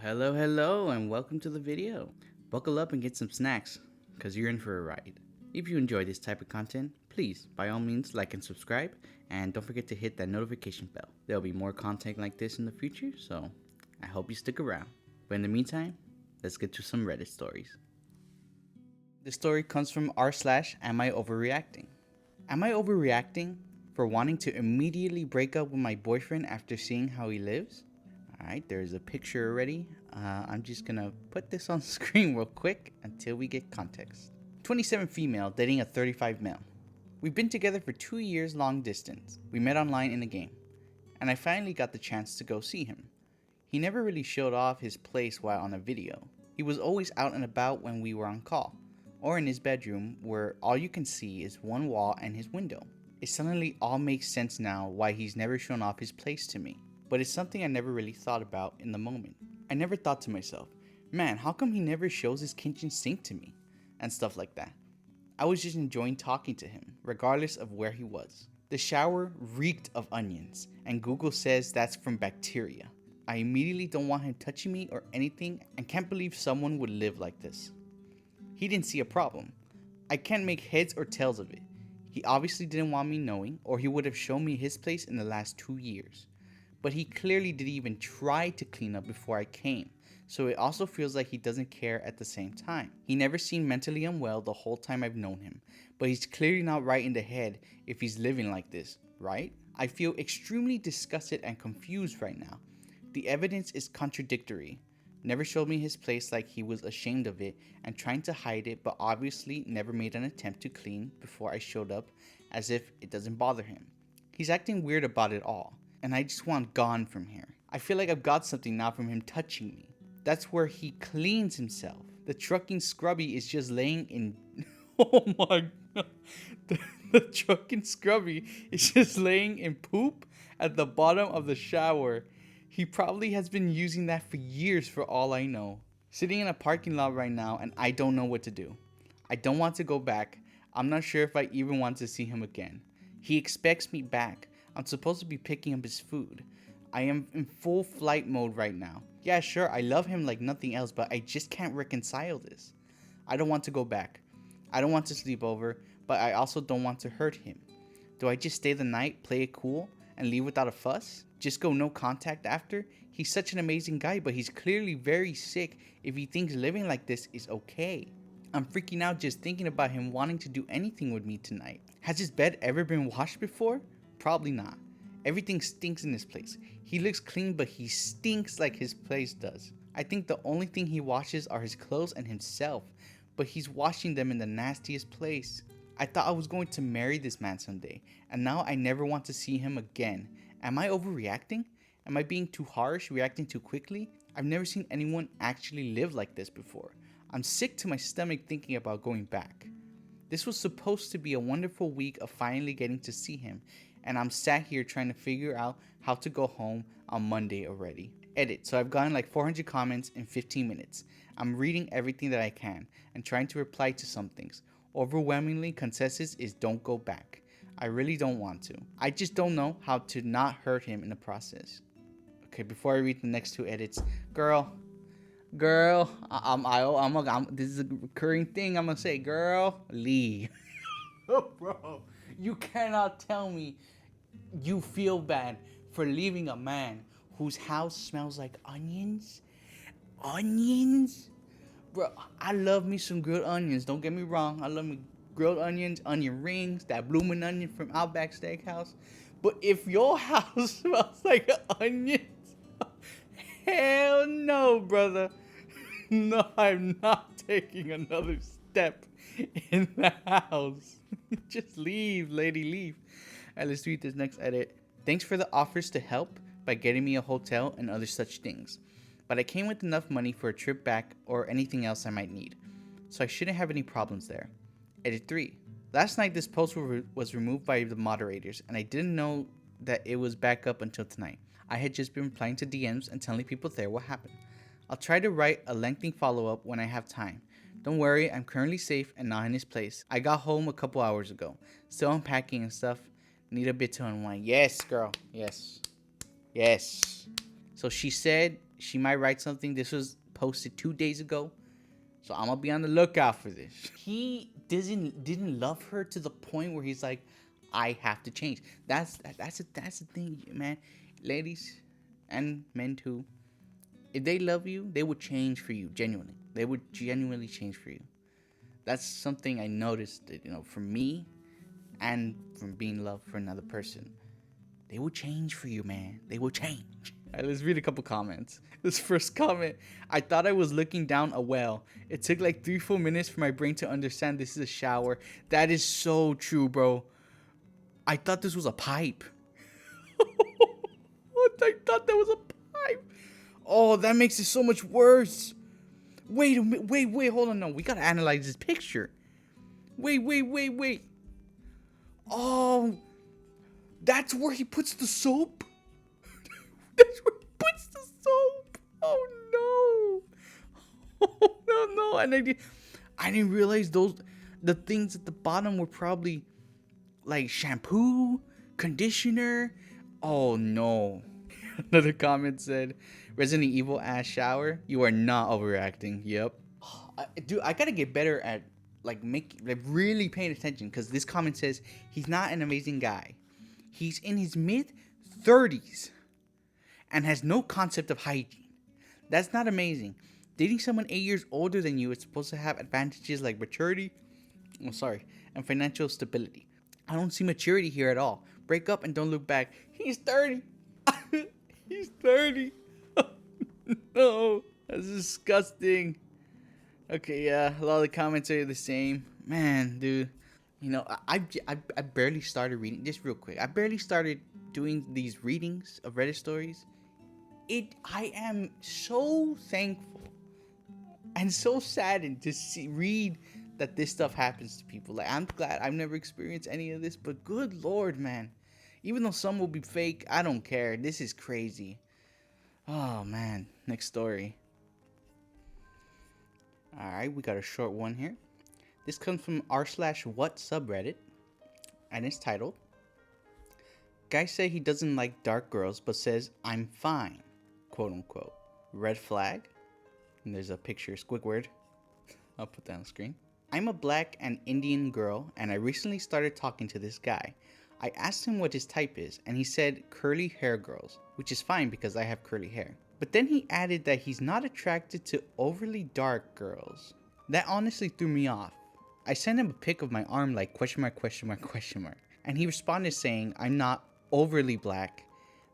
Hello, and welcome to the video. Buckle up and get some snacks, because you're in for a ride. If you enjoy this type of content, please, by all means, like and subscribe, and don't forget to hit that notification bell. There'll be more content like this in the future, so I hope you stick around. But in the meantime, let's get to some Reddit stories. This story comes from r/am I overreacting? Am I overreacting for wanting to immediately break up with my boyfriend after seeing how he lives? Alright, there's a picture already. I'm just gonna put this on screen real quick until we get context. 27 female dating a 35 male. We've been together for 2 years long distance. We met online in a game, and I finally got the chance to go see him. He never really showed off his place while on a video. He was always out and about when we were on call, or in his bedroom where all you can see is one wall and his window. It suddenly all makes sense now why he's never shown off his place to me. But it's something I never really thought about in the moment. I never thought to myself, man, how come he never shows his kitchen sink to me? And stuff like that. I was just enjoying talking to him, regardless of where he was. The shower reeked of onions, and Google says that's from bacteria. I immediately don't want him touching me or anything, and can't believe someone would live like this. He didn't see a problem. I can't make heads or tails of it. He obviously didn't want me knowing, or he would have shown me his place in the last 2 years. But he clearly didn't even try to clean up before I came, so it also feels like he doesn't care at the same time. He never seemed mentally unwell the whole time I've known him, but he's clearly not right in the head if he's living like this, right? I feel extremely disgusted and confused right now. The evidence is contradictory. Never showed me his place like he was ashamed of it and trying to hide it, but obviously never made an attempt to clean before I showed up, as if it doesn't bother him. He's acting weird about it all, and I just want gone from here. I feel like I've got something now from him touching me. That's where he cleans himself. The trucking scrubby is just laying in... Oh my god. The trucking scrubby is just laying in poop at the bottom of the shower. He probably has been using that for years for all I know. Sitting in a parking lot right now and I don't know what to do. I don't want to go back. I'm not sure if I even want to see him again. He expects me back. I'm supposed to be picking up his food. I am in full flight mode right now. Yeah, sure, I love him like nothing else, but I just can't reconcile this. I don't want to go back. I don't want to sleep over, but I also don't want to hurt him. Do I just stay the night, play it cool, and leave without a fuss? Just go no contact after? He's such an amazing guy, but he's clearly very sick if he thinks living like this is okay. I'm freaking out just thinking about him wanting to do anything with me tonight. Has his bed ever been washed before? Probably not. Everything stinks in this place. He looks clean, but he stinks like his place does. I think the only thing he washes are his clothes and himself, but he's washing them in the nastiest place. I thought I was going to marry this man someday, and now I never want to see him again. Am I overreacting? Am I being too harsh, reacting too quickly? I've never seen anyone actually live like this before. I'm sick to my stomach thinking about going back. This was supposed to be a wonderful week of finally getting to see him, and I'm sat here trying to figure out how to go home on Monday already. Edit. So I've gotten like 400 comments in 15 minutes. I'm reading everything that I can and trying to reply to some things. Overwhelmingly, consensus is don't go back. I really don't want to. I just don't know how to not hurt him in the process. Okay, before I read the next 2 edits, girl, this is a recurring thing. I'm gonna say, girl, leave. Oh, bro, you cannot tell me you feel bad for leaving a man whose house smells like onions. Onions, bro. I love me some grilled onions. Don't get me wrong. I love me grilled onions, onion rings, that blooming onion from Outback Steakhouse. But if your house smells like onions, hell no, brother. No, I'm not taking another step in the house. Just leave, lady, leave. Alright, let's read this next edit. Thanks for the offers to help by getting me a hotel and other such things. But I came with enough money for a trip back or anything else I might need. So I shouldn't have any problems there. Edit 3. Last night this post was removed by the moderators and I didn't know that it was back up until tonight. I had just been replying to DMs and telling people there what happened. I'll try to write a lengthy follow-up when I have time. Don't worry, I'm currently safe and not in his place. I got home a couple hours ago. Still unpacking and stuff. Need a bit to unwind. Yes, girl. Yes. Yes. So she said she might write something. This was posted 2 days ago. So I'm gonna be on the lookout for this. He didn't love her to the point where he's like, I have to change. That's the thing, man. Ladies and men too. If they love you, they would change for you. Genuinely, they would genuinely change for you. That's something I noticed. From me, and from being loved for another person. They will change for you, man. They will change. All right, let's read a couple comments. This first comment: I thought I was looking down a well. It took like 3 full minutes for my brain to understand this is a shower. That is so true, bro. I thought this was a pipe. I thought that was a pipe. Oh, that makes it so much worse. Wait, hold on. No, we gotta analyze this picture. Wait. Oh, that's where he puts the soap? That's where he puts the soap. Oh, no. Oh, no. And I didn't realize the things at the bottom were probably like shampoo, conditioner. Oh, no. Another comment said, Resident Evil ass shower. You are not overreacting. Yep. Dude, I gotta get better at really paying attention, because this comment says he's not an amazing guy. He's in his mid-30s and has no concept of hygiene. That's not amazing. Dating someone 8 years older than you is supposed to have advantages like maturity, and financial stability. I don't see maturity here at all. Break up and don't look back. He's 30. He's 30. No, that's disgusting. Okay, yeah, a lot of the comments are the same. Man, dude. I barely started reading, just real quick. I barely started doing these readings of Reddit stories. I am so thankful and so saddened to read that this stuff happens to people. Like, I'm glad I've never experienced any of this, but good Lord, man. Even though some will be fake, I don't care. This is crazy. Oh, man. Next story. Alright, we got a short one here. This comes from r/what subreddit, and it's titled, Guy say he doesn't like dark girls, but says, I'm fine, quote unquote. Red flag. And there's a picture, Squidward. I'll put that on the screen. I'm a black and Indian girl, and I recently started talking to this guy. I asked him what his type is, and he said curly hair girls, which is fine because I have curly hair. But then he added that he's not attracted to overly dark girls. That honestly threw me off. I sent him a pic of my arm like ? And he responded saying I'm not overly black,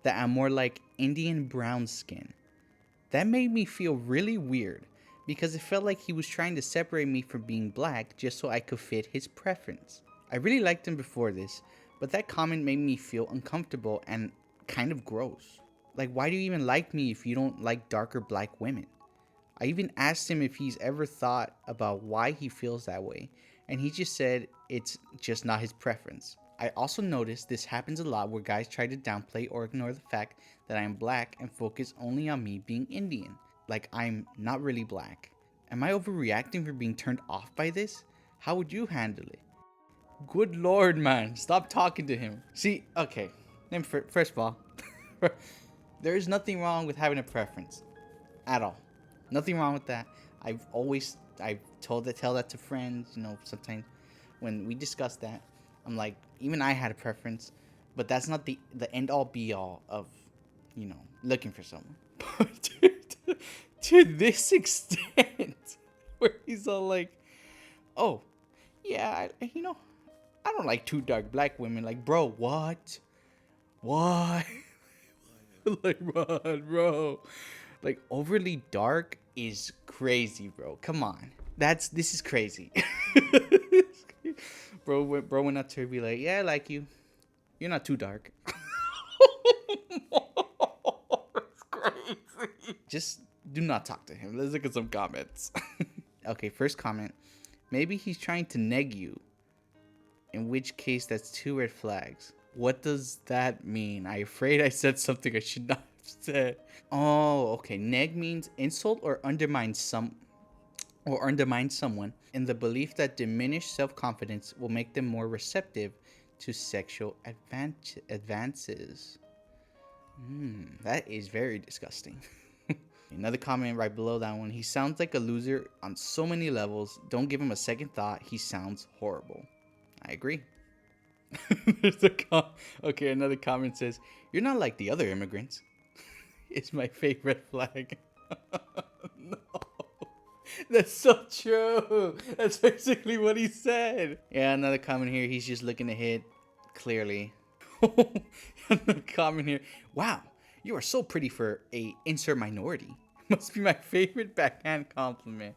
that I'm more like Indian brown skin. That made me feel really weird, because it felt like he was trying to separate me from being black just so I could fit his preference. I really liked him before this, but that comment made me feel uncomfortable and kind of gross. Like, why do you even like me if you don't like darker black women? I even asked him if he's ever thought about why he feels that way, and he just said it's just not his preference. I also noticed this happens a lot where guys try to downplay or ignore the fact that I'm black and focus only on me being Indian. Like, I'm not really black. Am I overreacting for being turned off by this? How would you handle it? Good Lord, man. Stop talking to him. See, okay. First of all, there is nothing wrong with having a preference. At all. Nothing wrong with that. I've tell that to friends, sometimes when we discuss that. I'm like, even I had a preference, but that's not the end all be all of, looking for someone. But to this extent, where he's all like, oh, yeah, I don't like too dark black women. Like, bro, what? Like, what, bro? Like, overly dark is crazy, bro. Come on. This is crazy. Bro went up to her and be like, yeah, I like you. You're not too dark. That's crazy. Just do not talk to him. Let's look at some comments. Okay, first comment. Maybe he's trying to neg you. In which case, that's 2 red flags. What does that mean? I'm afraid I said something I should not have said. Oh, okay. Neg means insult or undermine someone in the belief that diminished self-confidence will make them more receptive to sexual advances. That is very disgusting. Another comment right below that one. He sounds like a loser on so many levels. Don't give him a second thought. He sounds horrible. I agree. Okay, another comment says, "You're not like the other immigrants." It's my favorite flag. No. That's so true. That's basically what he said. Yeah, another comment here. He's just looking to hit, clearly. Another comment here. Wow, you are so pretty for a insert minority. Must be my favorite backhand compliment.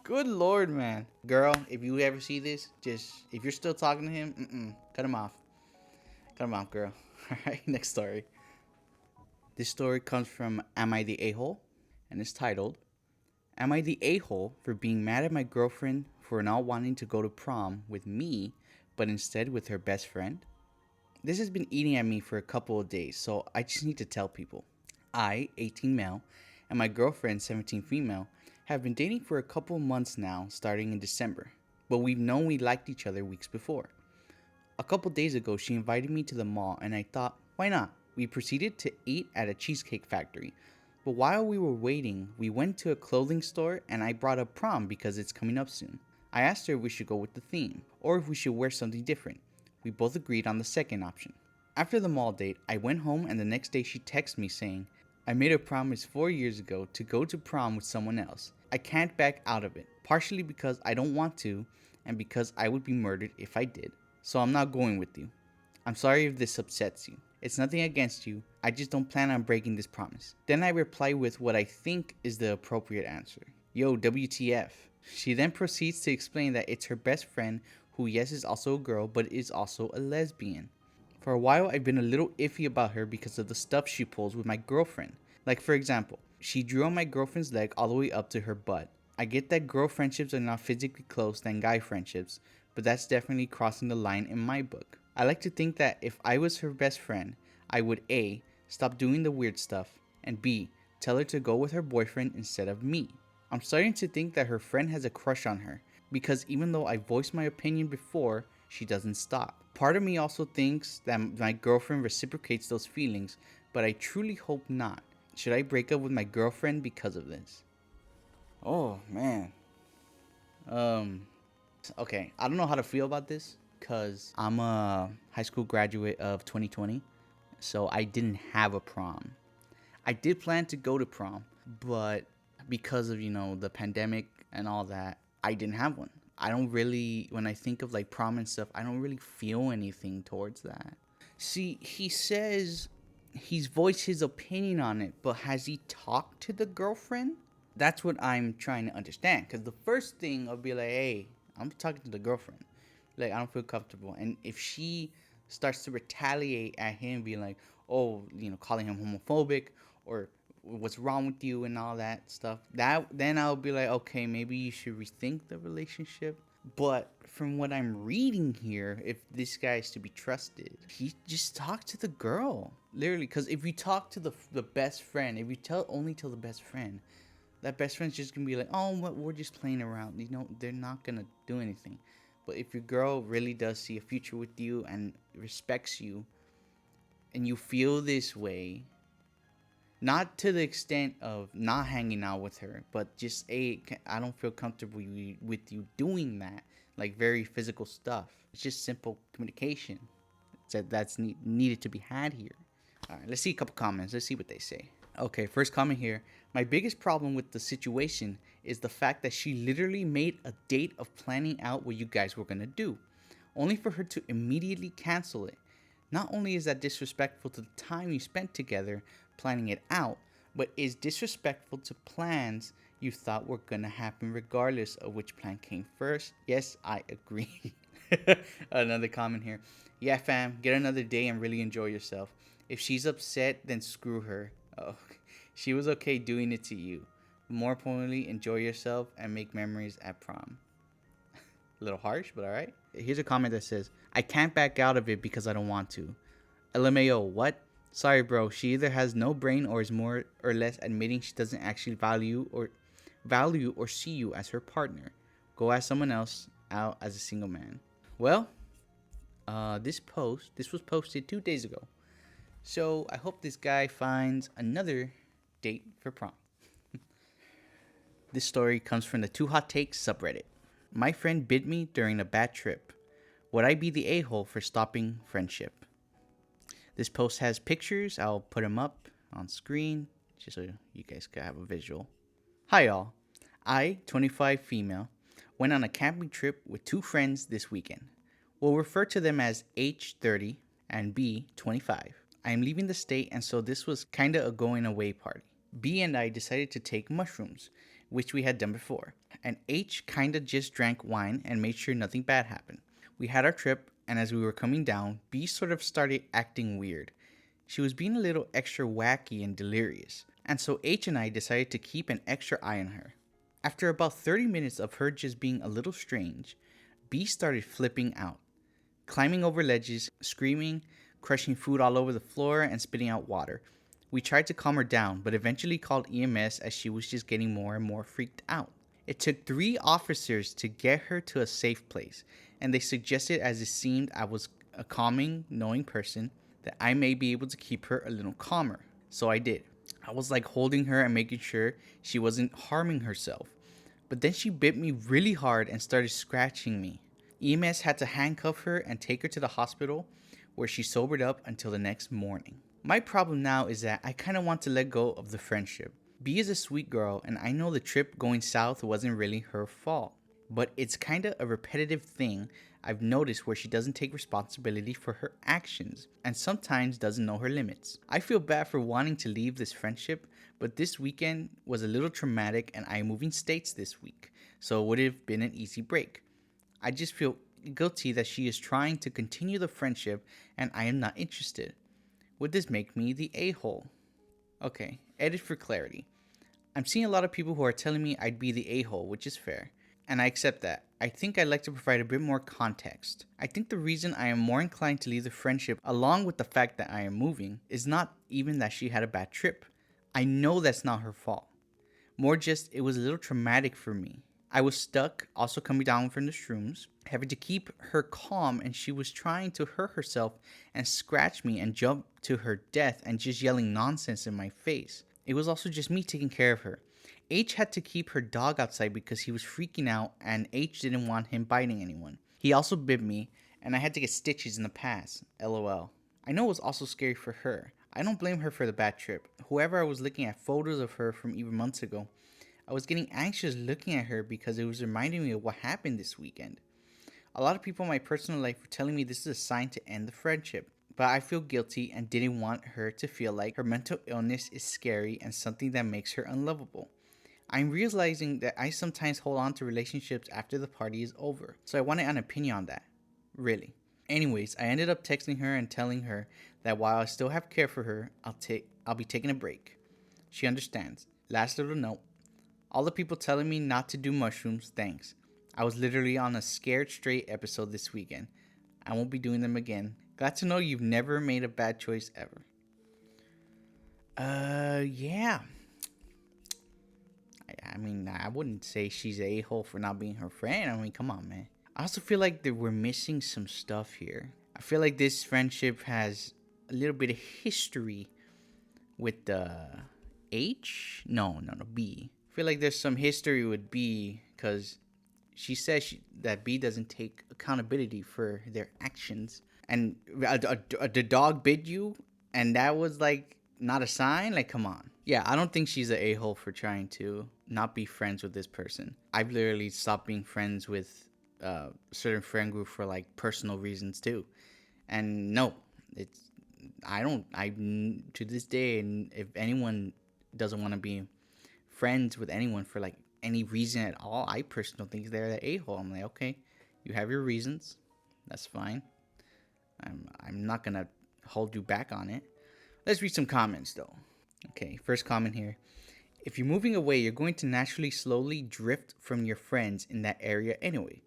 Good lord, man. Girl, if you ever see this, if you're still talking to him, cut him off. Cut him off, girl. Alright, next story. This story comes from Am I the A-Hole? And it's titled, Am I the a-hole for being mad at my girlfriend for not wanting to go to prom with me, but instead with her best friend? This has been eating at me for a couple of days, so I just need to tell people. I, 18 male, and my girlfriend, 17 female, have been dating for a couple of months now, starting in December, but we've known we liked each other weeks before. A couple days ago, she invited me to the mall, and I thought, why not? We proceeded to eat at a cheesecake factory. But while we were waiting, we went to a clothing store and I brought up prom because it's coming up soon. I asked her if we should go with the theme, or if we should wear something different. We both agreed on the second option. After the mall date, I went home and the next day she texted me saying, I made a promise 4 years ago to go to prom with someone else. I can't back out of it, partially because I don't want to, and because I would be murdered if I did. So I'm not going with you. I'm sorry if this upsets you. It's nothing against you, I just don't plan on breaking this promise. Then I reply with what I think is the appropriate answer. Yo, WTF. She then proceeds to explain that it's her best friend, who yes is also a girl, but is also a lesbian. For a while I've been a little iffy about her because of the stuff she pulls with my girlfriend. Like for example, she drew on my girlfriend's leg all the way up to her butt. I get that girl friendships are not physically close than guy friendships, but that's definitely crossing the line in my book. I like to think that if I was her best friend, I would A, stop doing the weird stuff, and B, tell her to go with her boyfriend instead of me. I'm starting to think that her friend has a crush on her, because even though I voiced my opinion before, she doesn't stop. Part of me also thinks that my girlfriend reciprocates those feelings, but I truly hope not. Should I break up with my girlfriend because of this? Oh, man. Okay, I don't know how to feel about this, because I'm a high school graduate of 2020, so I didn't have a prom. I did plan to go to prom, but because of, the pandemic and all that, I didn't have one. I don't really, when I think of like prom and stuff, I don't really feel anything towards that. See, he says he's voiced his opinion on it, but has he talked to the girlfriend? That's what I'm trying to understand, because the first thing I'll be like, hey, I'm talking to the girlfriend. Like, I don't feel comfortable. And if she starts to retaliate at him, being like, oh, calling him homophobic or what's wrong with you and all that stuff, then I'll be like, okay, maybe you should rethink the relationship. But from what I'm reading here, if this guy is to be trusted, he just talked to the girl. Literally, because if you talk to the best friend, if you only tell the best friend, that best friend's just going to be like, oh, we're just playing around. They're not going to do anything. But if your girl really does see a future with you and respects you, and you feel this way, not to the extent of not hanging out with her, but just, I don't feel comfortable with you doing that. Like very physical stuff. It's just simple communication that's needed to be had here. All right, let's see a couple comments. Let's see what they say. Okay, first comment here. My biggest problem with the situation is the fact that she literally made a date of planning out what you guys were going to do, only for her to immediately cancel it. Not only is that disrespectful to the time you spent together planning it out, but is disrespectful to plans you thought were going to happen regardless of which plan came first. Yes, I agree. Another comment here. Yeah, fam, get another day and really enjoy yourself. If she's upset, then screw her. Oh, she was okay doing it to you. More importantly, enjoy yourself and make memories at prom. A little harsh, but alright. Here's a comment that says, I can't back out of it because I don't want to. LMAO, what? Sorry, bro. She either has no brain or is more or less admitting she doesn't actually value or see you as her partner. Go ask someone else out as a single man. Well, this was posted 2 days ago. So I hope this guy finds another date for prom. This story comes from the Too Hot Takes subreddit. My friend bid me during a bad trip. Would I be the a-hole for stopping friendship? This post has pictures. I'll put them up on screen just so you guys can have a visual. Hi all. I, 25 female, went on a camping trip with two friends this weekend. We'll refer to them as H, 30, and B, 25. I am leaving the state, and so this was kinda a going away party. B and I decided to take mushrooms, which we had done before, and H kinda just drank wine and made sure nothing bad happened. We had our trip, and as we were coming down, B sort of started acting weird. She was being a little extra wacky and delirious, and so H and I decided to keep an extra eye on her. After about 30 minutes of her just being a little strange, B started flipping out, climbing over ledges, screaming, crushing food all over the floor, and spitting out water. We tried to calm her down, but eventually called EMS as she was just getting more and more freaked out. It took 3 officers to get her to a safe place, and they suggested, as it seemed I was a calming, knowing person, that I may be able to keep her a little calmer. So I did. I was like holding her and making sure she wasn't harming herself. But then she bit me really hard and started scratching me. EMS had to handcuff her and take her to the hospital, where she sobered up until the next morning. My problem now is that I kind of want to let go of the friendship. B is a sweet girl, and I know the trip going south wasn't really her fault. But it's kind of a repetitive thing I've noticed where she doesn't take responsibility for her actions and sometimes doesn't know her limits. I feel bad for wanting to leave this friendship, but this weekend was a little traumatic and I am moving states this week, so it would have been an easy break. I just feel guilty that she is trying to continue the friendship and I am not interested. Would this make me the a-hole? Okay, edit for clarity. I'm seeing a lot of people who are telling me I'd be the a-hole, which is fair. And I accept that. I think I'd like to provide a bit more context. I think the reason I am more inclined to leave the friendship, along with the fact that I am moving, is not even that she had a bad trip. I know that's not her fault. More just, it was a little traumatic for me. I was stuck, also coming down from the shrooms, having to keep her calm, and she was trying to hurt herself and scratch me and jump to her death and just yelling nonsense in my face. It was also just me taking care of her. H had to keep her dog outside because he was freaking out and H didn't want him biting anyone. He also bit me and I had to get stitches in the past. LOL. I know it was also scary for her. I don't blame her for the bad trip. Whoever I was looking at photos of her from even months ago, I was getting anxious looking at her because it was reminding me of what happened this weekend. A lot of people in my personal life were telling me this is a sign to end the friendship, but I feel guilty and didn't want her to feel like her mental illness is scary and something that makes her unlovable. I'm realizing that I sometimes hold on to relationships after the party is over, so I wanted an opinion on that. Really. Anyways, I ended up texting her and telling her that while I still have care for her, I'll be taking a break. She understands. Last little note. All the people telling me not to do mushrooms, thanks. I was literally on a scared straight episode this weekend. I won't be doing them again. Glad to know you've never made a bad choice ever. Yeah. I mean, I wouldn't say she's an a-hole for not being her friend. I mean, come on, man. I also feel like that we're missing some stuff here. I feel like this friendship has a little bit of history with H? No, B. I feel like there's some history with B because she says that B doesn't take accountability for their actions. And the dog bit you, and that was like not a sign? Like, come on. Yeah, I don't think she's an a-hole for trying to not be friends with this person. I've literally stopped being friends with certain friend group for like personal reasons too. And no, I to this day, and if anyone doesn't want to be friends with anyone for like any reason at all, I personally think they're the a-hole. I'm like, okay, you have your reasons. That's fine. I'm not gonna hold you back on it. Let's read some comments though. Okay, first comment here. If you're moving away, you're going to naturally slowly drift from your friends in that area anyway.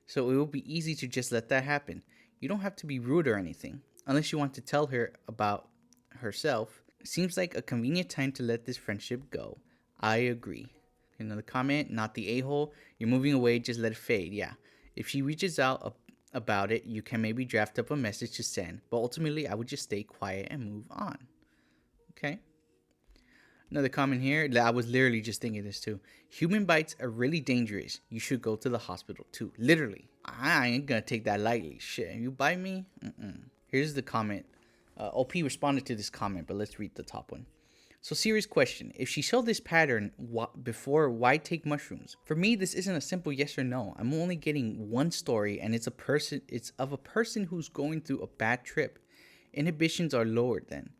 So it will be easy to just let that happen. You don't have to be rude or anything, unless you want to tell her about herself. Seems like a convenient time to let this friendship go. I agree. Another comment, not the a-hole. You're moving away, just let it fade. Yeah. If she reaches out, about it, you can maybe draft up a message to send, but ultimately I would just stay quiet and move on. Okay? Another comment here, I was literally just thinking this too. Human bites are really dangerous. You should go to the hospital too. Literally. I ain't gonna take that lightly. Shit, you bite me? Mm-mm. Here's the comment. OP responded to this comment, but let's read the top one. So, serious question. If she showed this pattern before, why take mushrooms? For me, this isn't a simple yes or no. I'm only getting one story, and it's of a person who's going through a bad trip. Inhibitions are lowered then.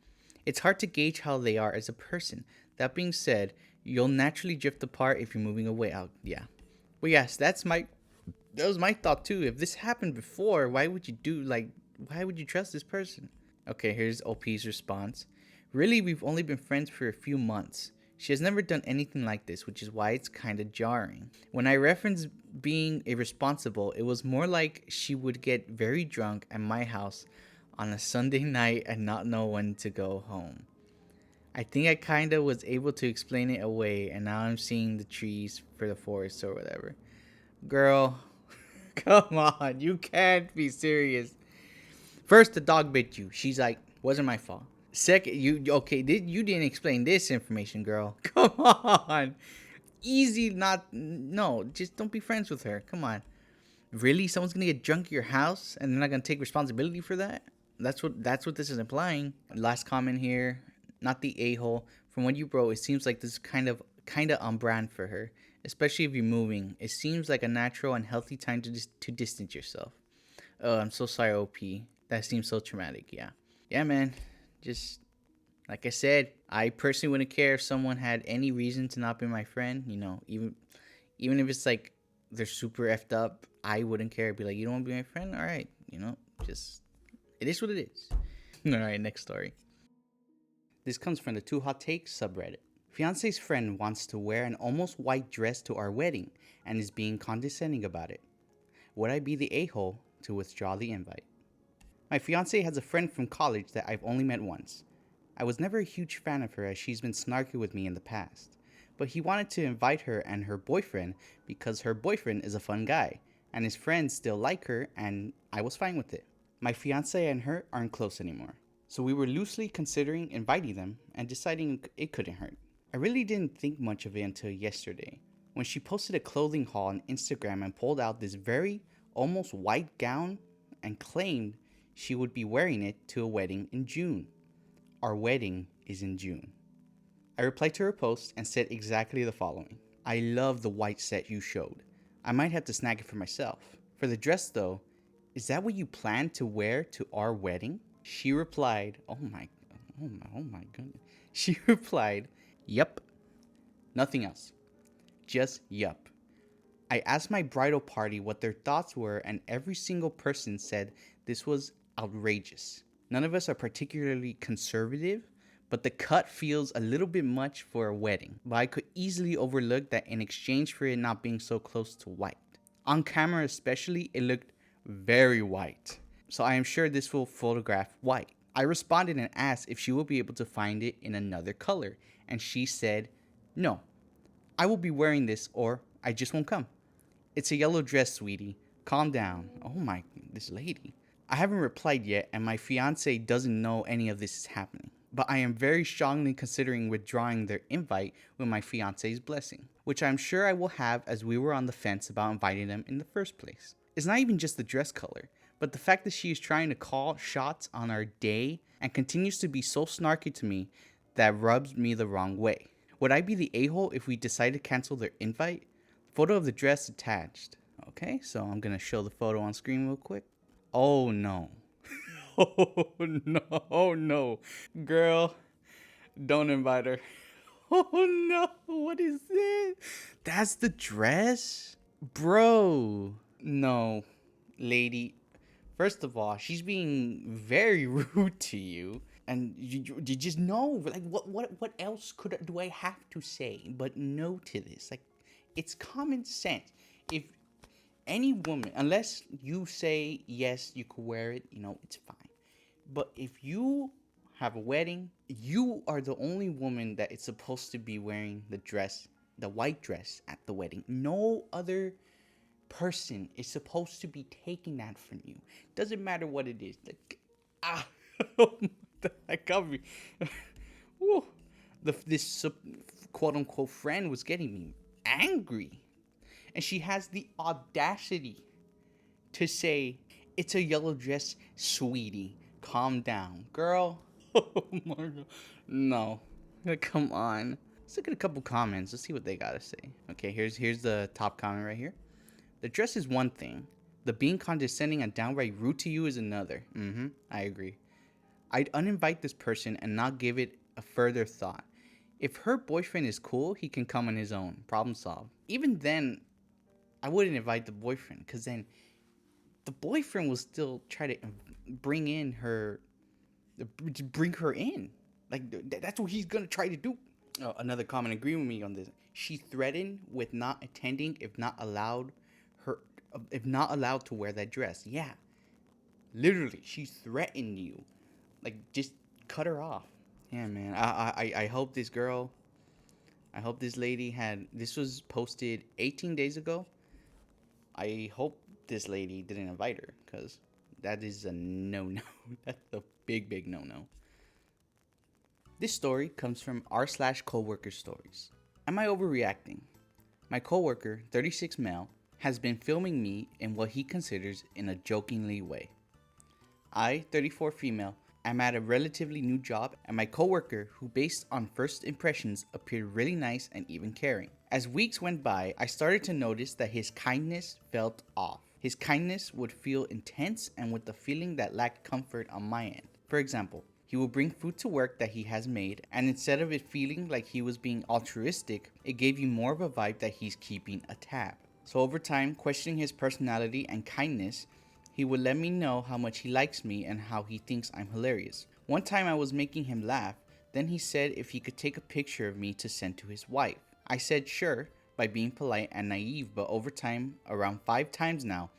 It's hard to gauge how they are as a person. That being said, you'll naturally drift apart if you're moving away. Yeah. Well, yes, that was my thought too. If this happened before, why would you trust this person? Okay, here's OP's response. Really, we've only been friends for a few months. She has never done anything like this, which is why it's kind of jarring. When I referenced being irresponsible, it was more like she would get very drunk at my house on a Sunday night and not know when to go home. I think I kind of was able to explain it away, and now I'm seeing the trees for the forest or whatever. Girl, come on, you can't be serious. First, the dog bit you. She's like, wasn't my fault. Second, you didn't explain this information, girl. Come on. Easy, not, no, just don't be friends with her. Come on. Really? Someone's gonna get drunk at your house and they're not gonna take responsibility for that? That's what this is implying. Last comment here, not the a-hole. From what you wrote, it seems like this is kind of on brand for her, especially if you're moving. It seems like a natural and healthy time to distance yourself. Oh, I'm so sorry, OP. That seems so traumatic. Yeah, man. Just like I said, I personally wouldn't care if someone had any reason to not be my friend. Even if it's like they're super effed up, I wouldn't care. I'd be like, you don't want to be my friend? All right, just it is what it is. All right, next story. This comes from the Too Hot Takes subreddit. Fiance's friend wants to wear an almost white dress to our wedding and is being condescending about it. Would I be the a-hole to withdraw the invite? My fiance has a friend from college that I've only met once. I was never a huge fan of her as she's been snarky with me in the past, but he wanted to invite her and her boyfriend because her boyfriend is a fun guy, and his friends still like her, and I was fine with it. My fiance and her aren't close anymore, so we were loosely considering inviting them and deciding it couldn't hurt. I really didn't think much of it until yesterday, when she posted a clothing haul on Instagram and pulled out this very almost white gown and claimed she would be wearing it to a wedding in June. Our wedding is in June. I replied to her post and said exactly the following. I love the white set you showed. I might have to snag it for myself. For the dress though, is that what you plan to wear to our wedding? She replied, oh my goodness. She replied, yup. Nothing else. Just yup. I asked my bridal party what their thoughts were, and every single person said this was outrageous. None of us are particularly conservative, but the cut feels a little bit much for a wedding. But I could easily overlook that in exchange for it not being so close to white. On camera especially, it looked very white. So I am sure this will photograph white. I responded and asked if she will be able to find it in another color, and she said, no, I will be wearing this or I just won't come. It's a yellow dress, sweetie. Calm down. Oh my, this lady. I haven't replied yet, and my fiance doesn't know any of this is happening. But I am very strongly considering withdrawing their invite with my fiance's blessing, which I'm sure I will have as we were on the fence about inviting them in the first place. It's not even just the dress color, but the fact that she is trying to call shots on our day and continues to be so snarky to me that rubs me the wrong way. Would I be the a-hole if we decide to cancel their invite? Photo of the dress attached. Okay, so I'm gonna show the photo on screen real quick. Oh no. Oh no. Girl, don't invite her. Oh no, what is this? That's the dress? Bro. No, lady. First of all, she's being very rude to you. And you just know, like, what else do I have to say but no to this? Like, it's common sense. If any woman, unless you say yes, you could wear it, it's fine. But if you have a wedding, you are the only woman that is supposed to be wearing the dress, the white dress at the wedding. No other person is supposed to be taking that from you. Doesn't matter what it is. Like, ah, that got me. Woo. This quote unquote friend was getting me angry. And she has the audacity to say, "It's a yellow dress, sweetie. Calm down, girl." Oh my god. No. Come on. Let's look at a couple comments. Let's see what they gotta say. Okay, here's the top comment right here. The dress is one thing. The being condescending and downright rude to you is another. I agree. I'd uninvite this person and not give it a further thought. If her boyfriend is cool, he can come on his own. Problem solved. Even then, I wouldn't invite the boyfriend, because then the boyfriend will still try to bring in her, bring her in. Like, that's what he's gonna try to do. Oh, another comment agreeing with me on this. She threatened with not attending if not allowed to wear that dress. Yeah, literally, she threatened you. Like, just cut her off. Yeah, man. I hope this girl. I hope this lady had. This was posted 18 days ago. I hope this lady didn't invite her, because that is a no-no. That's a big no-no. This story comes from r/coworker stories. Am I overreacting? My coworker, 36 male, has been filming me in what he considers in a jokingly way. I, 34 female, am at a relatively new job, and my coworker, who based on first impressions appeared really nice and even caring. As weeks went by, I started to notice that his kindness felt off. His kindness would feel intense and with a feeling that lacked comfort on my end. For example, he will bring food to work that he has made, and instead of it feeling like he was being altruistic, it gave you more of a vibe that he's keeping a tab. So over time, questioning his personality and kindness, he would let me know how much he likes me and how he thinks I'm hilarious. One time I was making him laugh, then he said if he could take a picture of me to send to his wife. I said sure, by being polite and naive, but over time, around 5 times now,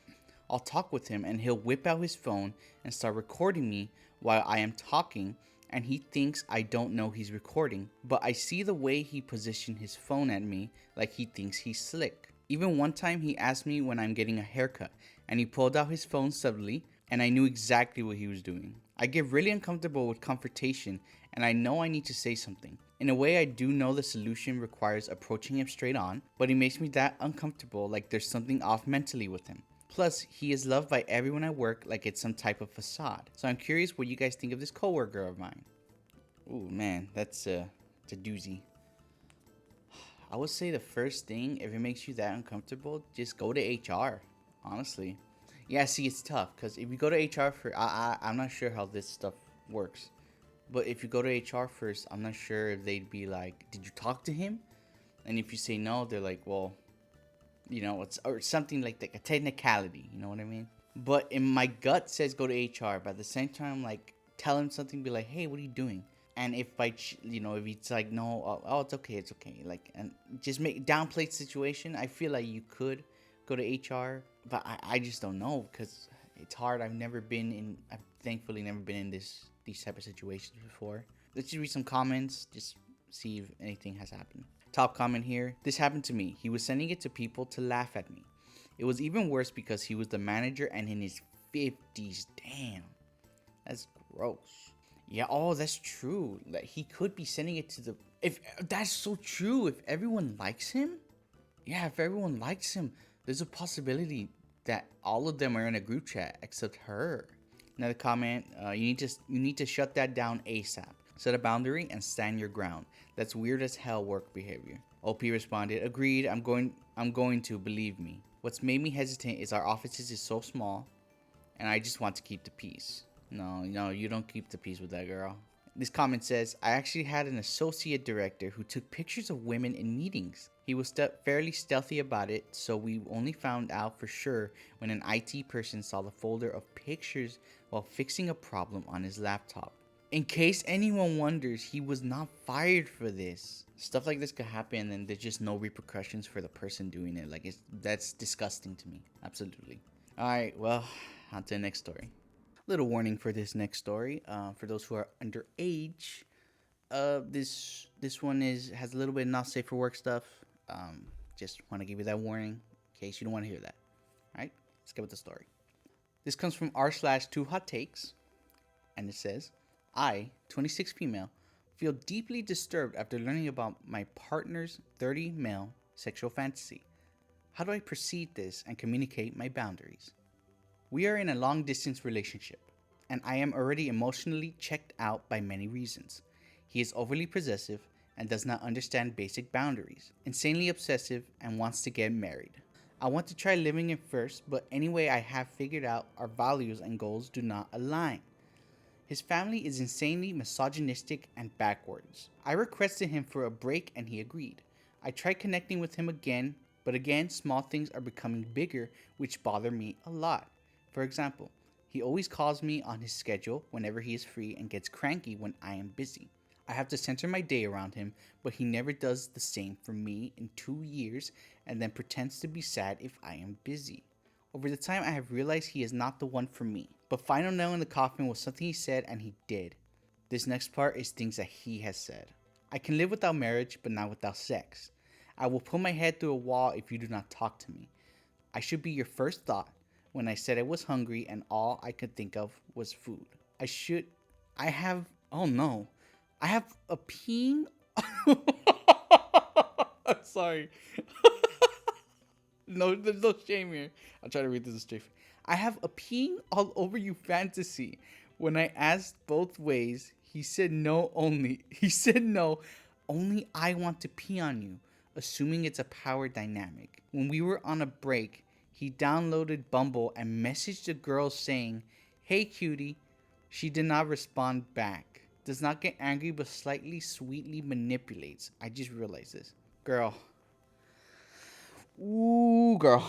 I'll talk with him and he'll whip out his phone and start recording me while I am talking, and he thinks I don't know he's recording, but I see the way he positioned his phone at me like he thinks he's slick. Even one time he asked me when I'm getting a haircut, and he pulled out his phone subtly, and I knew exactly what he was doing. I get really uncomfortable with confrontation, and I know I need to say something. In a way, I do know the solution requires approaching him straight on, but he makes me that uncomfortable, like there's something off mentally with him. Plus, he is loved by everyone at work like it's some type of facade. So I'm curious what you guys think of this coworker of mine. Ooh, man, that's a doozy. I would say the first thing, if it makes you that uncomfortable, just go to HR, honestly. Yeah, see, it's tough, because if you go to HR I'm not sure how this stuff works. But if you go to HR first, I'm not sure if they'd be like, did you talk to him? And if you say no, they're like, well, you know, it's or something like a technicality, you know what I mean? But in my gut says go to HR, but at the same time, like, tell him something, be like, hey, what are you doing? And if if it's like, no, oh, it's okay, like, and just downplay the situation, I feel like you could go to HR, but I just don't know, because it's hard. I've thankfully never been in these type of situations before. Let's just read some comments, just see if anything has happened. Top comment here. This happened to me. He was sending it to people to laugh at me. It was even worse because he was the manager and in his 50s. Damn. That's gross. Yeah, oh, that's true. Like, he could be sending it to if that's so true. If everyone likes him, there's a possibility that all of them are in a group chat except her. Another comment, you need to shut that down ASAP. Set a boundary and stand your ground. That's weird as hell work behavior. OP responded, agreed, I'm going to, believe me. What's made me hesitant is our offices is so small and I just want to keep the peace. No, you don't keep the peace with that girl. This comment says, I actually had an associate director who took pictures of women in meetings. He was fairly stealthy about it, so we only found out for sure when an IT person saw the folder of pictures while fixing a problem on his laptop. In case anyone wonders, he was not fired for this. Stuff like this could happen and there's just no repercussions for the person doing it. Like, that's disgusting to me. Absolutely. Alright, well, on to the next story. Little warning for this next story. For those who are underage, this one has a little bit of not safe for work stuff. Just want to give you that warning in case you don't want to hear that. Let's get with the story. This comes from r/2hottakes, and it says, I, 26 female, feel deeply disturbed after learning about my partner's 30 male sexual fantasy. How do I proceed this and communicate my boundaries? We are in a long distance relationship, and I am already emotionally checked out by many reasons. He is overly possessive and does not understand basic boundaries, insanely obsessive, and wants to get married. I want to try living it first, but anyway, I have figured out our values and goals do not align. His family is insanely misogynistic and backwards. I requested him for a break and he agreed. I tried connecting with him again, but again, small things are becoming bigger, which bother me a lot. For example, he always calls me on his schedule whenever he is free and gets cranky when I am busy. I have to center my day around him, but he never does the same for me in 2 years and then pretends to be sad if I am busy. Over the time, I have realized he is not the one for me. But final nail in the coffin was something he said and he did. This next part is things that he has said. I can live without marriage, but not without sex. I will put my head through a wall if you do not talk to me. I should be your first thought when I said I was hungry and all I could think of was food. I have a peeing. I'm sorry. No, there's no shame here. I'll try to read this straight. I have a peeing all over you fantasy. When I asked both ways, he said no only. He said no, only I want to pee on you, assuming it's a power dynamic. When we were on a break, he downloaded Bumble and messaged a girl saying, "Hey cutie." She did not respond back. Does not get angry but slightly sweetly manipulates. I just realized this. Girl. Ooh, girl.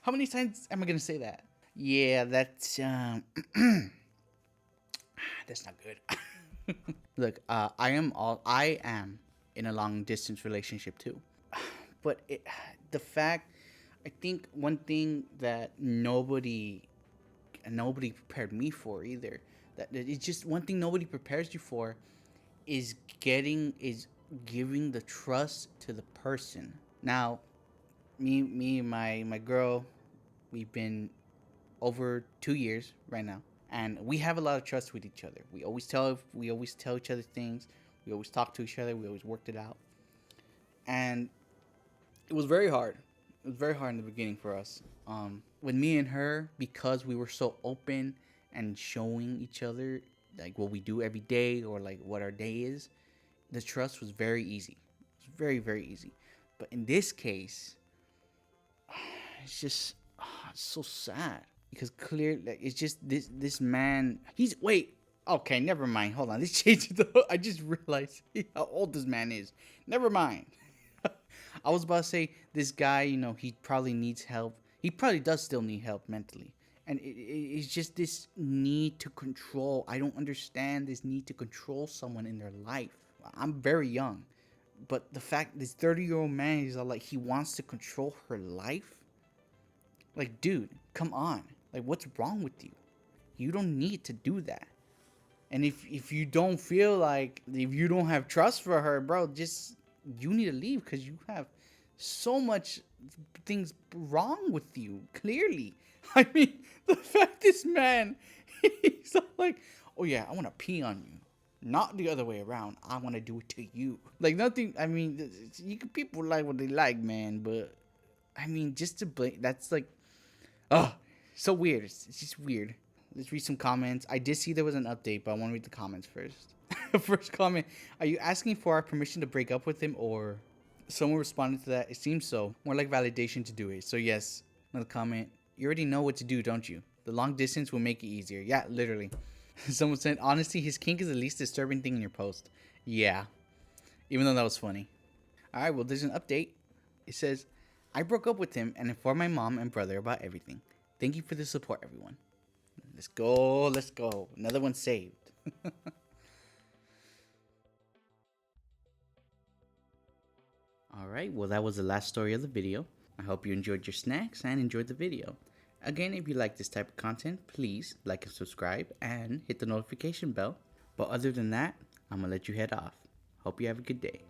How many times am I gonna say that? Yeah, that's that's not good. Look, I am in a long distance relationship too. But I think one thing that nobody prepared me for either. That it's just one thing nobody prepares you for is giving the trust to the person. Now, me and my girl, we've been over 2 years right now, and we have a lot of trust with each other. We always tell each other things. We always talk to each other. We always worked it out, and it was very hard. It was very hard in the beginning for us. With me and her, because we were so open and showing each other like what we do every day or like what our day is, the trust was very easy. It was very, very easy. But in this case, it's just it's so sad because clearly like, it's just this man. Okay, never mind. Hold on, this changed. I just realized how old this man is. Never mind. I was about to say this guy. He probably needs help. He probably does still need help mentally. And it's just this need to control. I don't understand this need to control someone in their life. I'm very young. But the fact this 30-year-old man is like he wants to control her life. Like, dude, come on. Like, what's wrong with you? You don't need to do that. And if you don't feel like if you don't have trust for her, bro, you need to leave because you have so much things wrong with you. Clearly, I mean, the fact this man, he's like, oh yeah, I want to pee on you. Not the other way around. I want to do it to you. Like nothing. I mean, people like what they like, man. But I mean, just to blame. That's like, so weird. It's just weird. Let's read some comments. I did see there was an update, but I want to read the comments first. First comment: are you asking for our permission to break up with him, or someone responded to that? It seems so. More like validation to do it. So yes. Another comment: you already know what to do, don't you? The long distance will make it easier. Yeah, literally. Someone said, honestly, his kink is the least disturbing thing in your post. Yeah. Even though that was funny. Alright, well, there's an update. It says, I broke up with him and informed my mom and brother about everything. Thank you for the support, everyone. Let's go. Let's go. Another one saved. Alright, well, that was the last story of the video. I hope you enjoyed your snacks and enjoyed the video. Again, if you like this type of content, please like and subscribe and hit the notification bell. But other than that, I'm going to let you head off. Hope you have a good day.